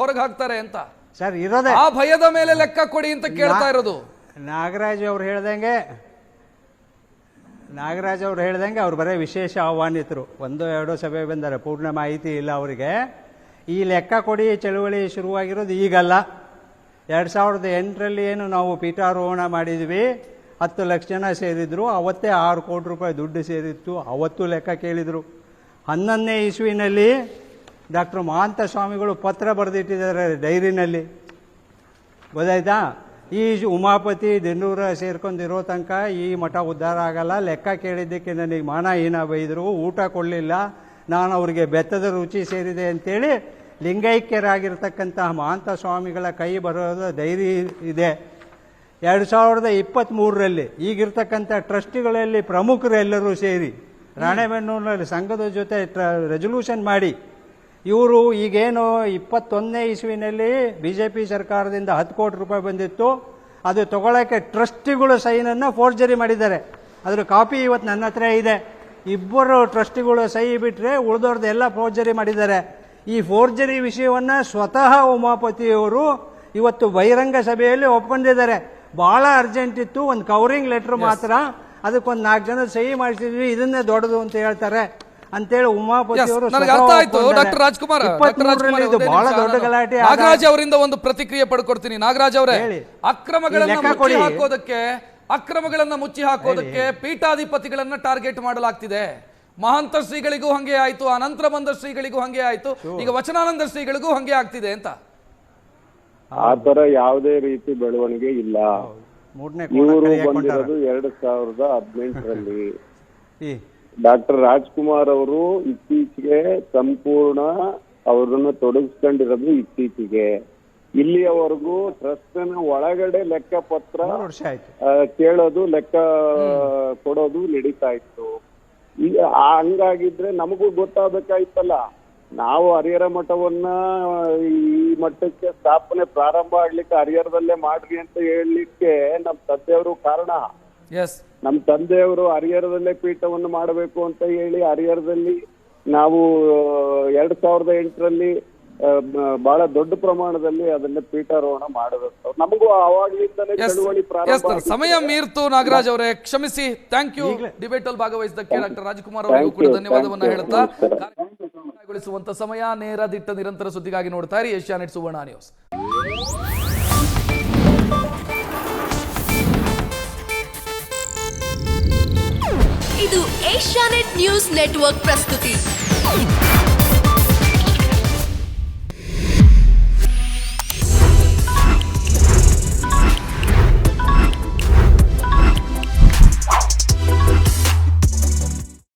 ಹೊರಗೆ ಹಾಕ್ತಾರೆ ಅಂತ ಸರ್ ಇರೋದೇ ಆ ಭಯದ ಮೇಲೆ ಲೆಕ್ಕ ಕೊಡಿ ಅಂತ ಕೇಳ್ತಾ ಇರೋದು. ನಾಗರಾಜ್ ಅವ್ರು ಹೇಳ್ದಂಗೆ ಅವ್ರು ಬರೀ ವಿಶೇಷ ಆಹ್ವಾನಿತರು, 1-2 ಸಭೆ ಬಂದರೆ ಪೂರ್ಣ ಮಾಹಿತಿ ಇಲ್ಲ ಅವರಿಗೆ. ಈ ಲೆಕ್ಕ ಕೊಡಿ ಚಳುವಳಿ ಶುರುವಾಗಿರೋದು ಈಗಲ್ಲ. 2008ರಲ್ಲಿ ಏನು ನಾವು ಪೀಠಾರೋಹಣ ಮಾಡಿದ್ವಿ, 10 ಲಕ್ಷ ಜನ ಸೇರಿದ್ರು, ಅವತ್ತೇ 6 ಕೋಟಿ ರೂಪಾಯಿ ದುಡ್ಡು ಸೇರಿತ್ತು, ಅವತ್ತು ಲೆಕ್ಕ ಕೇಳಿದರು. 11ನೇ ಇಸ್ವಿನಲ್ಲಿ ಡಾಕ್ಟರ್ ಮಹಾಂತ ಸ್ವಾಮಿಗಳು ಪತ್ರ ಬರೆದಿಟ್ಟಿದ್ದಾರೆ ಡೈರಿನಲ್ಲಿ, ಗೊತ್ತಾಯ್ತಾ? ಈ ಉಮಾಪತಿ ದಿನ್ನೂರ ಸೇರ್ಕೊಂಡಿರೋ ತನಕ ಈ ಮಠ ಉದ್ಧಾರ ಆಗಲ್ಲ. ಲೆಕ್ಕ ಕೇಳಿದ್ದಕ್ಕೆ ನನಗೆ ಮಾನಹೀನ ಬೈದರು, ಊಟ ಕೊಡಲಿಲ್ಲ, ನಾನು ಅವರಿಗೆ ಬೆತ್ತದ ರುಚಿ ಸೇರಿದೆ ಅಂತೇಳಿ ಲಿಂಗೈಕ್ಯರಾಗಿರ್ತಕ್ಕಂತಹ ಮಹಾಂತ ಸ್ವಾಮಿಗಳ ಕೈ ಬರೋದು ಡೈರಿ ಇದೆ. 2023ರಲ್ಲಿ ಈಗಿರ್ತಕ್ಕಂಥ ಟ್ರಸ್ಟಿಗಳಲ್ಲಿ ಪ್ರಮುಖರೆಲ್ಲರೂ ಸೇರಿ ರಾಣೆಬೆನ್ನೂರಿನಲ್ಲಿ ಸಂಘದ ಜೊತೆ ರೆಸೊಲ್ಯೂಷನ್ ಮಾಡಿ ಇವರು ಈಗೇನು 21ನೇ ಇಸ್ವಿನಲ್ಲಿ BJP ಸರ್ಕಾರದಿಂದ 10 ಕೋಟಿ ರೂಪಾಯಿ ಬಂದಿತ್ತು, ಅದು ತಗೊಳ್ಳೋಕ್ಕೆ ಟ್ರಸ್ಟಿಗಳು ಸೈನನ್ನು ಫೋರ್ಜರಿ ಮಾಡಿದ್ದಾರೆ. ಅದರ ಕಾಪಿ ಇವತ್ತು ನನ್ನ ಹತ್ರ ಇದೆ. 2 ಟ್ರಸ್ಟಿಗಳು ಸಹಿ ಬಿಟ್ಟರೆ ಉಳಿದವ್ರದ್ದು ಎಲ್ಲ ಫೋರ್ಜರಿ ಮಾಡಿದ್ದಾರೆ. ಈ ಫೋರ್ಜರಿ ವಿಷಯವನ್ನು ಸ್ವತಃ ಉಮಾಪತಿಯವರು ಇವತ್ತು ಬಹಿರಂಗ ಸಭೆಯಲ್ಲಿ ಒಪ್ಕೊಂಡಿದ್ದಾರೆ. ಬಹಳ ಅರ್ಜೆಂಟ್ ಇತ್ತು, ಒಂದು ಕವರಿಂಗ್ ಲೆಟರ್ ಮಾತ್ರ, ಅದಕ್ಕೊಂದು 4 ಜನ ಸಹಿ ಮಾಡಿಸಿದ್ವಿ, ಇದನ್ನೇ ದೊಡ್ಡದು ಅಂತ ಹೇಳ್ತಾರೆ ಅಂತೇಳಿ ಉಮಾಪತಿ ಅವರು ಡಾಕ್ಟರ್ ರಾಜ್ಕುಮಾರ್ ಬಹಳ ದೊಡ್ಡ ಗಲಾಟೆ. ನಾಗರಾಜ್ ಅವರಿಂದ ಒಂದು ಪ್ರತಿಕ್ರಿಯೆ ಪಡ್ಕೊಡ್ತೀನಿ. ನಾಗರಾಜ್ ಅವರೇ, ಅಕ್ರಮಗಳನ್ನ ಮುಚ್ಚಿ ಹಾಕೋದಕ್ಕೆ ಪೀಠಾಧಿಪತಿಗಳನ್ನ ಟಾರ್ಗೆಟ್ ಮಾಡಲಾಗ್ತಿದೆ. ಮಹಾಂತ ಶ್ರೀಗಳಿಗೂ ಹಂಗೆ ಆಯ್ತು, ಅನಂತರ ಬಂದ ಶ್ರೀಗಳಿಗೂ ಹಂಗೆ ಆಯ್ತು, ಈಗ ವಚನಾನಂದ ಶ್ರೀಗಳಿಗೂ ಹಂಗೆ ಆಗ್ತಿದೆ ಅಂತ. ಆ ತರ ಯಾವುದೇ ರೀತಿ ಬೆಳವಣಿಗೆ ಇಲ್ಲ. ಇವರು ಬಂದಿರೋದು 2018ರಲ್ಲಿ. ಡಾಕ್ಟರ್ ರಾಜ್ಕುಮಾರ್ ಅವರು ಇತ್ತೀಚೆಗೆ ಸಂಪೂರ್ಣ ಅವರನ್ನು ತೊಡಗಿಸ್ಕೊಂಡಿರೋದು ಇತ್ತೀಚೆಗೆ. ಇಲ್ಲಿಯವರೆಗೂ ಟ್ರಸ್ಟ್ ಒಳಗಡೆ ಲೆಕ್ಕ ಪತ್ರ ಕೇಳೋದು, ಲೆಕ್ಕ ಕೊಡೋದು ನಡೀತಾ ಇತ್ತು. ಈಗ ಹಂಗಾಗಿದ್ರೆ ನಮಗೂ ಗೊತ್ತಾಗಬೇಕಾಯ್ತಲ್ಲ. ನಾವು ಹರಿಹರ ಮಠವನ್ನ ಈ ಮಠಕ್ಕೆ ಸ್ಥಾಪನೆ ಪ್ರಾರಂಭ ಆಗ್ಲಿಕ್ಕೆ ಹರಿಹರದಲ್ಲೇ ಮಾಡ್ರಿ ಅಂತ ಹೇಳಲಿಕ್ಕೆ ನಮ್ಮ ತಂದೆಯವರು ಕಾರಣ. ನಮ್ಮ ತಂದೆಯವರು ಹರಿಹರದಲ್ಲೇ ಪೀಠವನ್ನು ಮಾಡಬೇಕು ಅಂತ ಹೇಳಿ ಹರಿಹರದಲ್ಲಿ ನಾವು 2008ರಲ್ಲಿ ಬಹಳ ದೊಡ್ಡ ಪ್ರಮಾಣದಲ್ಲಿ ಅದನ್ನ ಪೀಠಾರೋಹಣ ಮಾಡಬೇಕು. ನಮಗೂ ಅವಾಗ್ಲಿಂದಲೇ ಚಳುವಳಿ ಪ್ರಾರಂಭ. ಸಮಯ ಮೀರ್ತು ನಾಗರಾಜ್ ಅವರೇ, ಕ್ಷಮಿಸಿ. Thank you. ಡಿಬೇಟ್ ಅಲ್ಲಿ ಭಾಗವಹಿಸಿದ್ದಕ್ಕೆ ಡಾಕ್ಟರ್ ರಾಜ್ಕುಮಾರ್ ಅವರಿಗೂ ಕೂಡ ಧನ್ಯವಾದವನ್ನ ಹೇಳ್ತಾ ಗೊಳಿಸುವಂತ ಸಮಯ. ನೇರ ದಿಟ್ಟ ನಿರಂತರ ಸುದ್ದಿಗಾಗಿ ನೋಡ್ತಾ ಇರಿ ಏಷ್ಯಾನೆಟ್ ಸುವರ್ಣ ನ್ಯೂಸ್. ಇದು ಏಷ್ಯಾನೆಟ್ ನ್ಯೂಸ್ ನೆಟ್ವರ್ಕ್ ಪ್ರಸ್ತುತಿ.